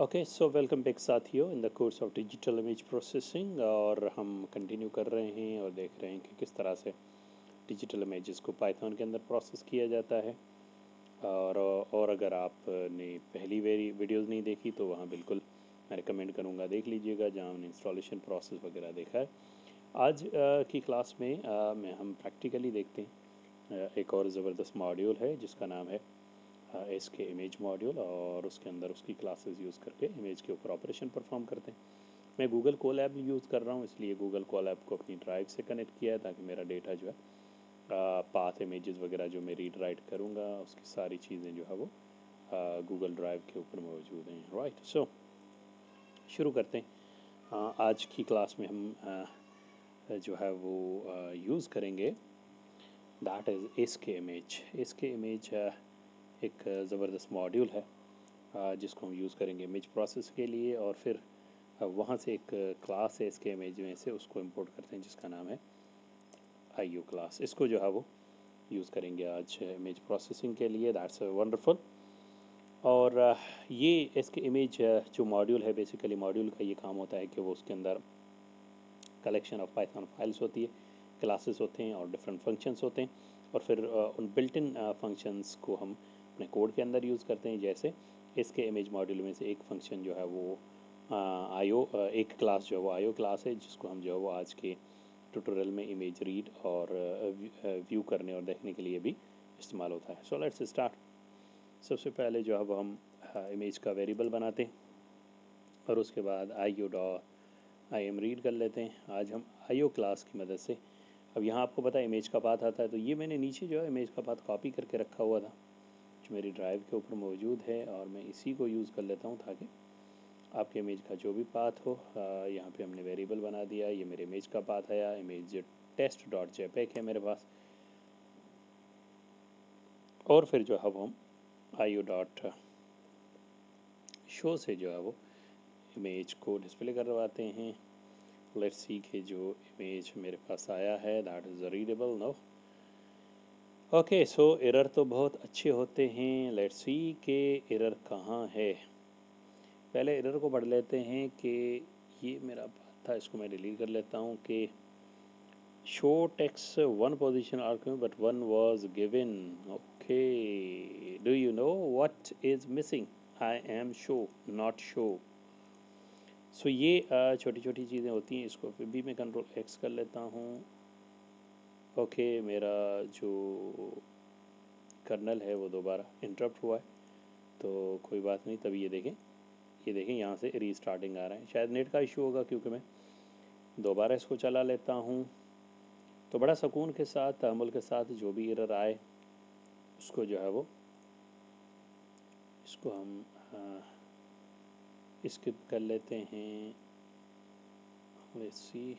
Okay so welcome back साथियों in the course of digital image processing. और हम continue कर रहे हैं और देख रहे हैं कि किस तरह से डिजिटल इमेजेस को पाइथन के अंदर प्रोसेस किया जाता है। और अगर आपने पहली वीडियोस नहीं देखी तो वहाँ बिल्कुल मैं रिकमेंड करूँगा देख लीजिएगा, जहाँ हमने इंस्टॉलेशन प्रोसेस वगैरह देखा है। आज की क्लास में हम प्रैक्टिकली देखते हैं एक और ज़बरदस्त मॉड्यूल है जिसका नाम है इसके इमेज मॉड्यूल, और उसके अंदर उसकी क्लासेस यूज़ करके इमेज के ऊपर ऑपरेशन परफॉर्म करते हैं। मैं गूगल कोलैब यूज़ कर रहा हूँ, इसलिए गूगल कोलैब को अपनी ड्राइव से कनेक्ट किया है ताकि मेरा डेटा जो है पाथ इमेजेस वगैरह जो मैं रीड राइट करूँगा उसकी सारी चीज़ें जो है वो गूगल ड्राइव के ऊपर मौजूद हैं। राइट, सो शुरू करते हैं। आज की क्लास में हम जो है वो यूज़ करेंगे दैट इज़ इसके इमेज एक ज़बरदस्त मॉड्यूल है जिसको हम यूज़ करेंगे इमेज प्रोसेस के लिए, और फिर वहाँ से एक क्लास है इसके इमेज में से उसको इंपोर्ट करते हैं जिसका नाम है आईओ क्लास। इसको जो है वो यूज़ करेंगे आज इमेज प्रोसेसिंग के लिए। That's wonderful. और ये इसके इमेज जो मॉड्यूल है, बेसिकली मॉड्यूल का ये काम होता है कि वो उसके अंदर कलेक्शन ऑफ पाइथन फाइल्स होती है, क्लासेस होते हैं और डिफरेंट फंक्शंस होते हैं, और फिर उन बिल्ट इन फंक्शंस को हम अपने कोड के अंदर यूज़ करते हैं। जैसे इसके इमेज मॉड्यूल में से एक फंक्शन जो है वो आईओ, एक क्लास जो है वो आईओ क्लास है, जिसको हम जो है वो आज के ट्यूटोरियल में इमेज रीड और व्यू करने और देखने के लिए भी इस्तेमाल होता है। So let's start. सबसे पहले जो है वो हम इमेज का वेरिएबल बनाते हैं और उसके बाद IO dot I M read कर लेते हैं। आज हम आईओ क्लास की मदद से, अब यहाँ आपको पता है इमेज का पाथ आता है, तो ये मैंने नीचे जो है इमेज का पाथ कॉपी करके रखा हुआ था जो मेरी ड्राइव के ऊपर मौजूद है, और मैं इसी को यूज़ कर लेता हूँ ताकि आपके इमेज का जो भी पाथ हो। यहाँ पे हमने वेरिएबल बना दिया, ये मेरे इमेज का पाथ आया, इमेज टेस्ट डॉट जेपेग है मेरे पास। और फिर जो है वो हम आईओ डॉट शो से जो है वो इमेज को डिस्प्ले करवाते हैं। लेट्स सी के जो इमेज मेरे पास आया है that is readable no. Okay so error तो बहुत अच्छे होते हैं। लेट्स सी के एरर कहाँ है। पहले एरर को पढ़ लेते हैं कि ये मेरा पाथ था, इसको मैं डिलीट कर लेता हूँ कि show text one position argument but one was given. Okay, do you know what is missing? I M show not show. So ये छोटी छोटी चीज़ें होती हैं, इसको फिर भी मैं कंट्रोल एक्स कर लेता हूँ। ओके, मेरा जो कर्नल है वो दोबारा इंटरप्ट हुआ है, तो कोई बात नहीं। तभी ये देखें यहाँ से रीस्टार्टिंग आ रहा है, शायद नेट का इशू होगा, क्योंकि मैं दोबारा इसको चला लेता हूँ। तो बड़ा सुकून के साथ, तहम्मुल के साथ जो भी एरर आए उसको जो है वो इसको हम स्किप कर लेते हैं। लेट्स सी,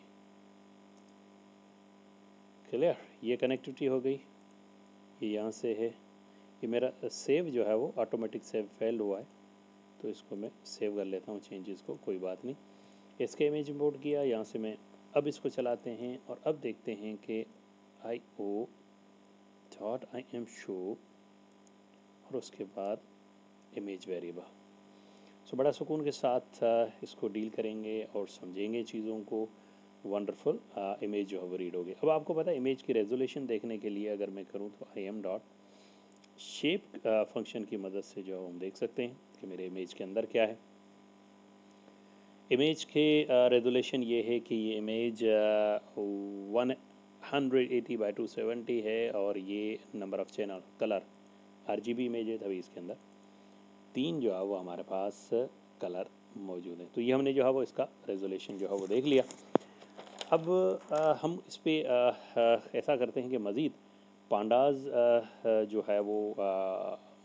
क्लियर, ये कनेक्टिविटी हो गई, ये यहाँ से है। ये मेरा सेव जो है वो ऑटोमेटिक सेव फेल्ड हुआ है, तो इसको मैं सेव कर लेता हूँ चेंजेस को, कोई बात नहीं। इसके इमेज इंपोर्ट किया, यहाँ से मैं अब इसको चलाते हैं और अब देखते हैं कि I O dot I M show और उसके बाद इमेज वेरिएबल। सो बड़ा सुकून के साथ इसको डील करेंगे और समझेंगे चीज़ों को। वंडरफुल, इमेज जो है वो रीड होगी। अब आपको पता है इमेज की रेजोल्यूशन देखने के लिए अगर मैं करूँ तो I am dot shape function की मदद से जो हम देख सकते हैं कि मेरे इमेज के अंदर क्या है। इमेज के रेजोल्यूशन ये है कि ये इमेज 180 by 270 है, और ये number of channel colour RGB image है, तभी इसके अंदर 3 जो है वो हमारे पास कलर मौजूद है। तो ये हमने जो है वो इसका रेजोल्यूशन जो है वो देख लिया। अब हम इस पर ऐसा करते हैं कि मज़ीद पांडाज जो है वो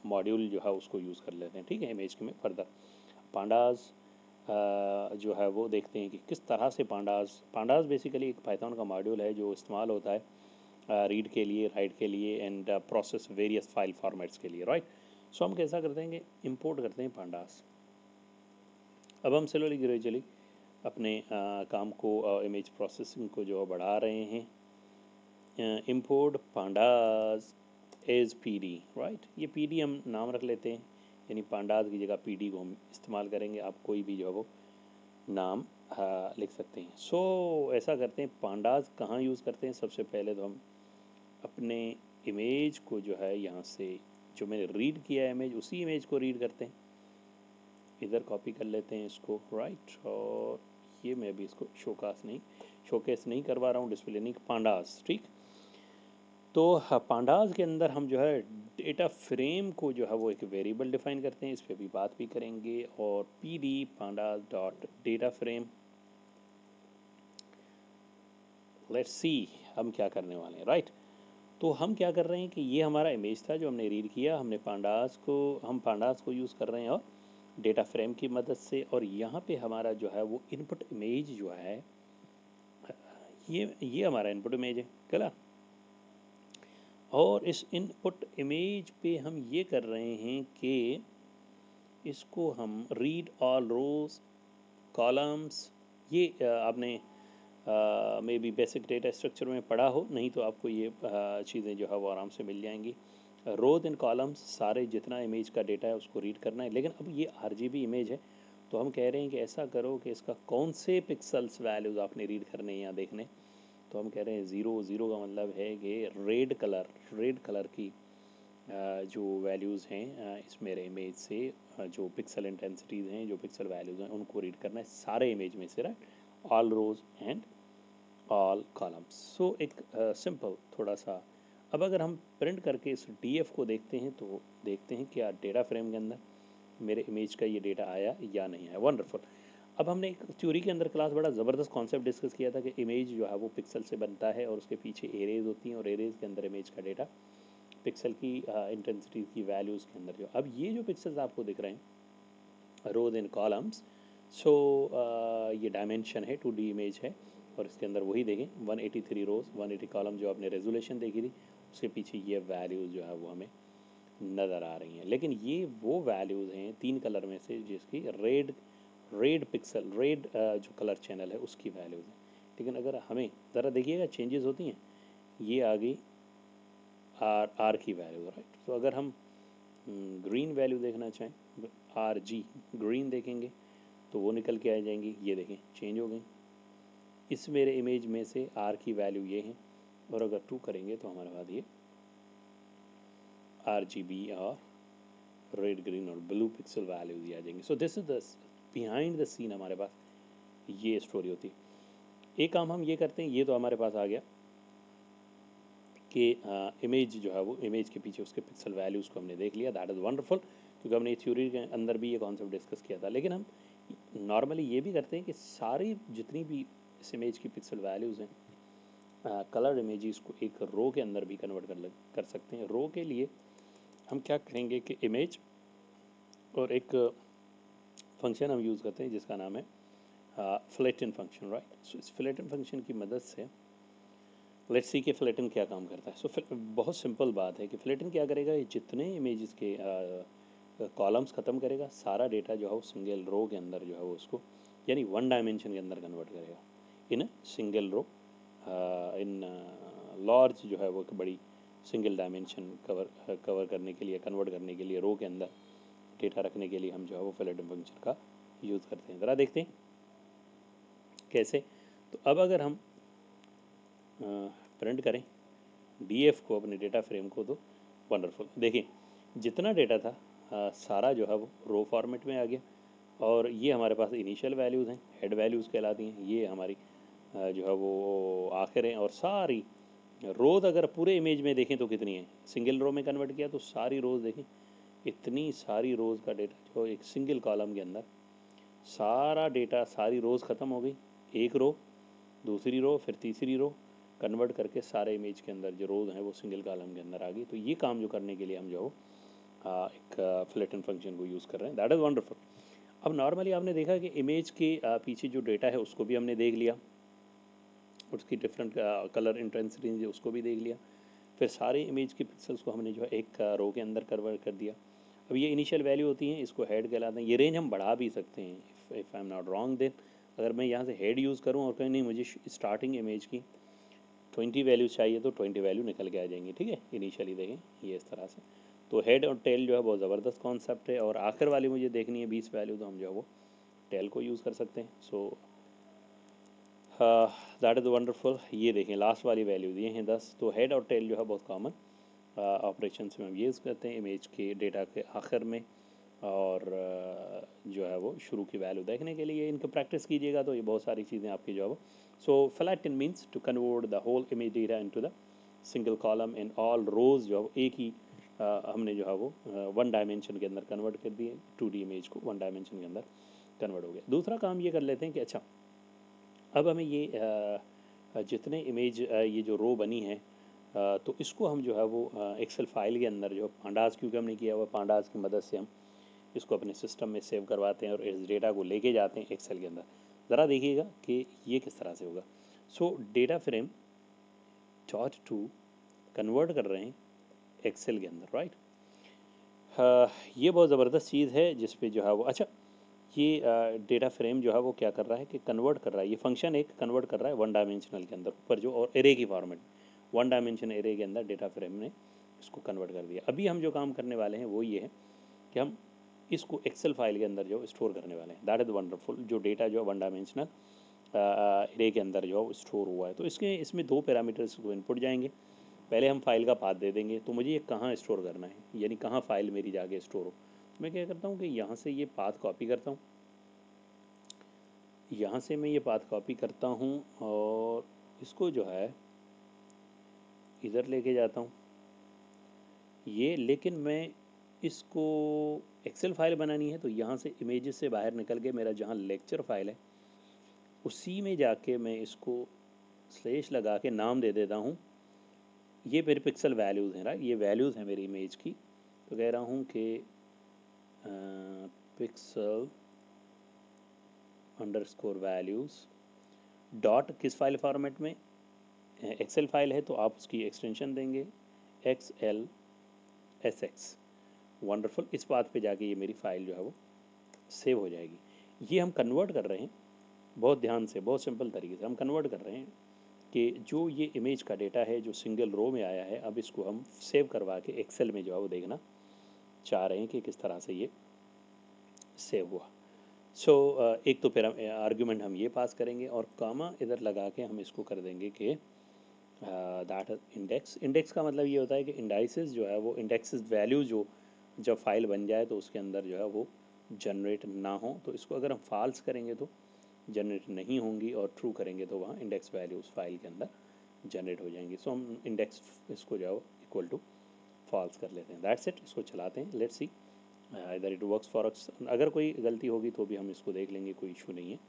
मॉड्यूल जो है उसको यूज़ कर लेते हैं, ठीक है, इमेज के में फर्दर पांडाज जो है वो देखते हैं कि किस तरह से पांडाज बेसिकली एक पाइथन का मॉड्यूल है जो इस्तेमाल होता है रीड के लिए, राइट के लिए, and process various file formats के लिए, राइट। सो हम कैसा करते हैं कि इंपोर्ट करते हैं पांडास। अब हम स्लोली ग्रेजुअली अपने काम को, इमेज प्रोसेसिंग को जो बढ़ा रहे हैं। Import pandas as P D, right, ये पी डी हम नाम रख लेते हैं। यानी पांडास की जगह पीडी को हम इस्तेमाल करेंगे। आप कोई भी जो है वो नाम लिख सकते हैं। सो ऐसा करते हैं, पांडास कहाँ यूज़ करते हैं? सबसे पहले तो हम अपने इमेज को जो है यहाँ से, जो मैंने रीड किया है इमेज, उसी इमेज को रीड करते हैं। इधर कॉपी कर लेते हैं इसको, राइट। और ये मैं भी इसको शोकेस नहीं करवा रहा हूँ, डिस्प्ले नहीं, पांडास, ठीक। तो पांडास के अंदर हम जो है डेटा फ्रेम को जो है वो एक वेरिएबल डिफाइन करते हैं, इस पर भी बात भी करेंगे। और P D pandas dot data frame, let's see हम क्या करने वाले हैं, राइट। तो हम क्या कर रहे हैं कि ये हमारा इमेज था जो हमने रीड किया, हम पांडास को यूज़ कर रहे हैं और डेटा फ्रेम की मदद से। और यहाँ पे हमारा जो है वो इनपुट इमेज जो है, ये हमारा इनपुट इमेज है, कला। और इस इनपुट इमेज पे हम ये कर रहे हैं कि इसको हम रीड ऑल रोज कॉलम्स, ये आपने may be basic data structure में पढ़ा हो, नहीं तो आपको ये चीज़ें जो है वो आराम से मिल जाएंगी। रोज एंड कॉलम्स, सारे जितना इमेज का डेटा है उसको रीड करना है। लेकिन अब ये RGB इमेज है, तो हम कह रहे हैं कि ऐसा करो कि इसका कौन से पिक्सल्स वैल्यूज़ आपने रीड करने हैं या देखने। तो हम कह रहे हैं 0 का मतलब है कि रेड कलर की जो वैल्यूज़ हैं इस मेरे इमेज से, जो पिक्सल इंटेंसिटीज़ हैं, जो पिक्सल वैल्यूज़ हैं, उनको रीड करना है सारे इमेज में से, right. All rows and all columns. So एक सिंपल थोड़ा सा। अब अगर हम प्रिंट करके इस DF को देखते हैं तो देखते हैं क्या डेटा फ्रेम के अंदर मेरे इमेज का ये डेटा आया या नहीं आया। वंडरफुल। अब हमने एक थ्योरी के अंदर क्लास बड़ा ज़बरदस्त कॉन्सेप्ट डिस्कस किया था कि इमेज जो है वो पिक्सल से बनता है और उसके पीछे एरेज होती हैं, और एरेज के अंदर इमेज का डेटा पिक्सल की इंटेंसिटी की वैल्यूज़ के अंदर जो, अब ये जो पिक्सल्स आपको दिख रहे हैं रोज एंड कॉलम्स, सो ये डायमेंशन है, 2D इमेज है। और इसके अंदर वही देखें 183 रोज 180 कॉलम, जो आपने रेजोल्यूशन देखी थी, उसके पीछे ये वैल्यूज़ जो है वो हमें नज़र आ रही हैं। लेकिन ये वो वैल्यूज़ हैं 3 कलर में से जिसकी रेड जो कलर चैनल है उसकी वैल्यूज़ हैं। लेकिन अगर हमें ज़रा देखिएगा चेंजेस होती हैं, ये आ गई आर की वैल्यू, राइट। तो अगर हम ग्रीन वैल्यू देखना चाहें, RG ग्रीन देखेंगे तो वो निकल के आ जाएंगी, ये देखें चेंज हो गई। इस मेरे इमेज में से R की वैल्यू ये है, और अगर 2 करेंगे तो हमारे पास ये RGB और रेड ग्रीन और ब्लू पिक्सल वैल्यूज आ जाएंगे। So this is the behind the scene, हमारे पास ये स्टोरी होती है। एक काम हम ये करते हैं, ये तो हमारे पास आ गया कि इमेज जो है वो इमेज के पीछे उसके पिक्सल वैल्यूज़ को हमने देख लिया, दैट इज़ वंडरफुल, क्योंकि हमने थ्योरी के अंदर भी ये कॉन्सेप्ट डिस्कस किया था। लेकिन हम नॉर्मली ये भी करते हैं कि सारी जितनी भी इस इमेज की पिक्सल वैल्यूज़ हैं, कलर इमेजेस को एक रो के अंदर भी कन्वर्ट कर सकते हैं। रो के लिए हम क्या करेंगे कि इमेज और एक फंक्शन हम यूज़ करते हैं जिसका नाम है फ्लैटन फंक्शन, राइट। सो इस फ्लैटन फंक्शन की मदद से लेट्स सी कि फ्लैटन क्या काम करता है। सो बहुत सिंपल बात है कि फ्लैटन क्या करेगा, ये जितने इमेजेस के कॉलम्स ख़त्म करेगा, सारा डेटा जो है वो सिंगल रो के अंदर जो है वो उसको, यानी 1 डायमेंशन के अंदर कन्वर्ट करेगा in single row, in large जो है वो एक बड़ी सिंगल डायमेंशन कवर करने के लिए, कन्वर्ट करने के लिए, रो के अंदर डेटा रखने के लिए हम जो है वो फ्लैटन फंक्शन का यूज़ करते हैं। ज़रा देखते हैं कैसे। तो अब अगर हम प्रिंट करें DF को, अपने डेटा फ्रेम को, तो वंडरफुल देखिए जितना डेटा था सारा जो है वो रो फॉर्मेट में आ गया। और ये हमारे पास इनिशियल वैल्यूज़ हैं, हेड वैल्यूज़ कहलाती हैं, ये हमारी जो है वो आखिर हैं। और सारी रोज़ अगर पूरे इमेज में देखें तो कितनी है, सिंगल रो में कन्वर्ट किया तो सारी रोज़ देखें, इतनी सारी रोज़ का डेटा जो एक सिंगल कॉलम के अंदर, सारा डेटा, सारी रोज़ ख़त्म हो गई, एक रो, दूसरी रो, फिर तीसरी रो, कन्वर्ट करके सारे इमेज के अंदर जो रोज़ हैं वो सिंगल कॉलम के अंदर आ गई। तो ये काम जो करने के लिए हम जो एक फ्लैटन फंक्शन को यूज़ कर रहे हैं, दैट इज़ वंडरफुल। अब नॉर्मली आपने देखा कि इमेज के पीछे जो डेटा है उसको भी हमने देख लिया, उसकी डिफरेंट कलर इंटेंसिटी उसको भी देख लिया, फिर सारे इमेज के पिक्सल्स को हमने जो है एक रो के अंदर कन्वर्ट कर दिया। अब ये इनिशियल वैल्यू होती हैं, इसको हेड कहलाते हैं। ये रेंज हम बढ़ा भी सकते हैं, if I am not wrong then अगर मैं यहाँ से हेड यूज़ करूँ और कहीं नहीं मुझे स्टार्टिंग इमेज की 20 वैल्यू चाहिए तो 20 वैल्यू निकल के आ जाएंगी, ठीक है। इनिशियली देखें ये इस तरह से, तो हेड और टेल जो है बहुत ज़बरदस्त कॉन्सेप्ट है, और आखिर वाली मुझे देखनी है 20 वैल्यू, तो हम जो है वो टेल को यूज़ कर सकते हैं। सो दैट इज़ वंडरफुल। ये देखें लास्ट वाली वैल्यू दिए हैं 10, तो हेड और टेल जो है बहुत कॉमन ऑपरेशंस में हम यूज़ करते हैं इमेज के डेटा के आखिर में, और जो है वो शुरू की वैल्यू देखने के लिए इनकी प्रैक्टिस कीजिएगा तो ये बहुत सारी चीज़ें आपकी जो है वो। So flatten means to convert the whole image data into the single column in all rows, जो है एक ही हमने जो है वो वन डायमेंशन के अंदर कन्वर्ट कर दिए, 2D इमेज को वन डायमेंशन के अंदर कन्वर्ट हो गया। दूसरा काम ये कर लेते हैं कि अच्छा अब हमें ये जितने इमेज ये जो रो बनी है तो इसको हम जो है वो एक्सेल फाइल के अंदर जो पांडास, क्योंकि हमने किया हुआ पांडास की मदद से हम इसको अपने सिस्टम में सेव करवाते हैं और इस डेटा को लेके जाते हैं एक्सेल के अंदर। ज़रा देखिएगा कि ये किस तरह से होगा। सो data frame dot to convert कर रहे हैं एक्सेल के अंदर, राइट। ये बहुत ज़बरदस्त चीज़ है जिस पे जो है वो अच्छा ये डेटा फ्रेम जो है वो क्या कर रहा है कि कन्वर्ट कर रहा है, ये फंक्शन एक कन्वर्ट कर रहा है वन डायमेंशनल के अंदर ऊपर जो, और एरे की फॉर्मेट, वन डायमेंशन एरे के अंदर डेटा फ्रेम ने इसको कन्वर्ट कर दिया। अभी हम जो काम करने वाले हैं वो ये है कि हम इसको एक्सेल फाइल के अंदर जो स्टोर करने वाले हैं। That is wonderful. जो डेटा जो वन डायमेंशनल एरे के अंदर जो स्टोर हुआ है, तो इसमें दो पैरामीटर्स को इनपुट जाएंगे। पहले हम फाइल का पाथ दे देंगे, तो मुझे ये कहाँ स्टोर करना है, यानी कहाँ फाइल मेरी जाके स्टोर हो। तो मैं क्या करता हूँ कि यहाँ से ये पाथ कॉपी करता हूँ, यहाँ से मैं ये पाथ कॉपी करता हूँ और इसको जो है इधर लेके जाता हूँ ये। लेकिन मैं इसको एक्सेल फाइल बनानी है, तो यहाँ से इमेजेस से बाहर निकल के मेरा जहाँ लेक्चर फाइल है उसी में जाके मैं इसको स्लैश लगा के नाम दे देता हूँ। ये मेरे पिक्सल वैल्यूज़ हैं, राइट, ये वैल्यूज़ हैं मेरी इमेज की। तो कह रहा हूँ कि पिक्सल अंडरस्कोर वैल्यूज़ डॉट किस फाइल फॉर्मेट में, एक्सेल फाइल है तो आप उसकी एक्सटेंशन देंगे XLSX। वंडरफुल। इस बात पे जाके ये मेरी फ़ाइल जो है वो सेव हो जाएगी। ये हम कन्वर्ट कर रहे हैं बहुत ध्यान से, बहुत सिंपल तरीके से हम कन्वर्ट कर रहे हैं कि जो ये इमेज का डेटा है जो सिंगल रो में आया है, अब इसको हम सेव करवा के एक्सेल में जो है वो देखना चाह रहे हैं कि किस तरह से ये सेव हुआ। सो एक तो आर्ग्यूमेंट हम ये पास करेंगे और कामा इधर लगा के हम इसको कर देंगे कि दैट इंडेक्स। इंडेक्स का मतलब ये होता है कि इंडाइसेस जो है वो इंडेक्सेस वैल्यू जो जब फाइल बन जाए तो उसके अंदर जो है वो जनरेट ना हो, तो इसको अगर हम फॉल्स करेंगे तो जनरेट नहीं होंगी, और ट्रू करेंगे तो वहाँ इंडेक्स वैल्यूज़ फाइल के अंदर जनरेट हो जाएंगी। सो हम इंडेक्स इसको जो है इक्वल टू फॉल्स कर लेते हैं। That's it. इसको चलाते हैं, लेट्स सी इधर इट वर्क्स फॉर अस। अगर कोई गलती होगी तो भी हम इसको देख लेंगे, कोई इशू नहीं है।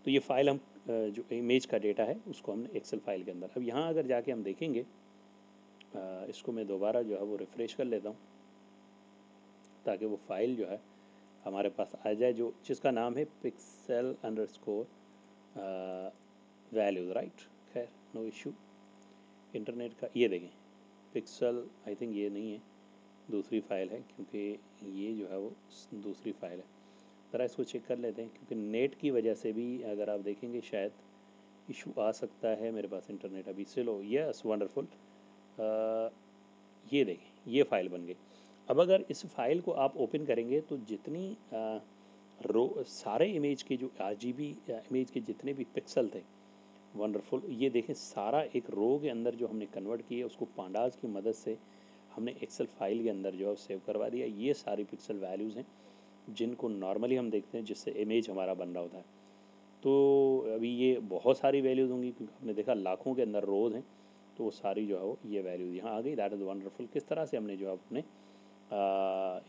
तो ये फाइल हम जो इमेज का डेटा है उसको हमने एक्सेल फाइल के अंदर, अब यहाँ अगर जाके हम देखेंगे इसको मैं दोबारा जो है वो रिफ़्रेश कर लेता हूँ ताकि वो फाइल जो है हमारे पास आ जाए, जो जिसका नाम है पिक्सल अंडरस्कोर वैल्यूज़, राइट। खैर नो इशू। इंटरनेट का ये देखें पिक्सल, आई थिंक ये नहीं है, दूसरी फ़ाइल है, क्योंकि ये जो है वो दूसरी फ़ाइल है। ज़रा इसको चेक कर लेते हैं, क्योंकि नेट की वजह से भी अगर आप देखेंगे शायद इशू आ सकता है। मेरे पास इंटरनेट अभी स्लो। Yes wonderful. ये देखें ये फ़ाइल बन गई। अब अगर इस फाइल को आप ओपन करेंगे तो जितनी रो सारे इमेज के जो RGB इमेज के जितने भी पिक्सल थे, वंडरफुल, ये देखें सारा एक रो के अंदर जो हमने कन्वर्ट किया उसको पांडास की मदद से हमने एक्सेल फाइल के अंदर जो है सेव करवा दिया। ये सारी पिक्सल वैल्यूज़ हैं जिनको नॉर्मली हम देखते हैं जिससे इमेज हमारा बन रहा होता है। तो अभी ये बहुत सारी वैल्यूज़ होंगी क्योंकि आपने देखा लाखों के अंदर रोज़ हैं, तो वो सारी जो है वो ये वैल्यूज़ यहाँ आ गई। That is wonderful. किस तरह से हमने जो है अपने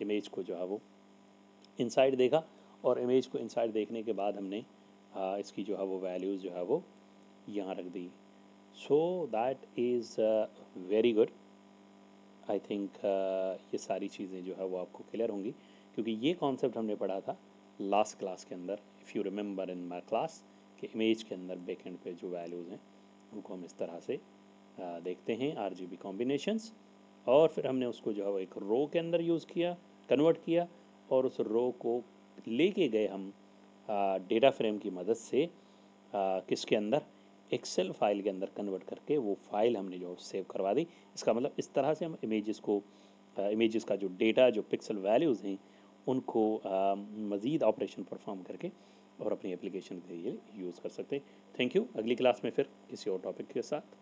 इमेज को जो है वो इनसाइड देखा, और इमेज को इनसाइड देखने के बाद हमने इसकी जो है वो वैल्यूज़ जो है वो यहाँ रख दी। So that is very good. I think ये सारी चीज़ें जो है वो आपको क्लियर होंगी, क्योंकि ये कॉन्सेप्ट हमने पढ़ा था लास्ट क्लास के अंदर, if you remember in my class, कि इमेज के अंदर बैक एंड पे जो वैल्यूज़ हैं उनको हम इस तरह से देखते हैं RGB कॉम्बिनेशंस, और फिर हमने उसको जो है वो एक रो के अंदर यूज़ किया, कन्वर्ट किया, और उस रो को लेके गए हम डेटा फ्रेम की मदद से किसके अंदर, एक्सेल फाइल के अंदर कन्वर्ट करके वो फाइल हमने जो सेव करवा दी। इसका मतलब इस तरह से हम इमेजेस को इमेजेस का जो डेटा, जो पिक्सल वैल्यूज़ हैं, उनको मज़ीद ऑपरेशन परफॉर्म करके और अपनी एप्लीकेशन के लिए यूज़ कर सकते हैं। Thank you. अगली क्लास में फिर किसी और टॉपिक के साथ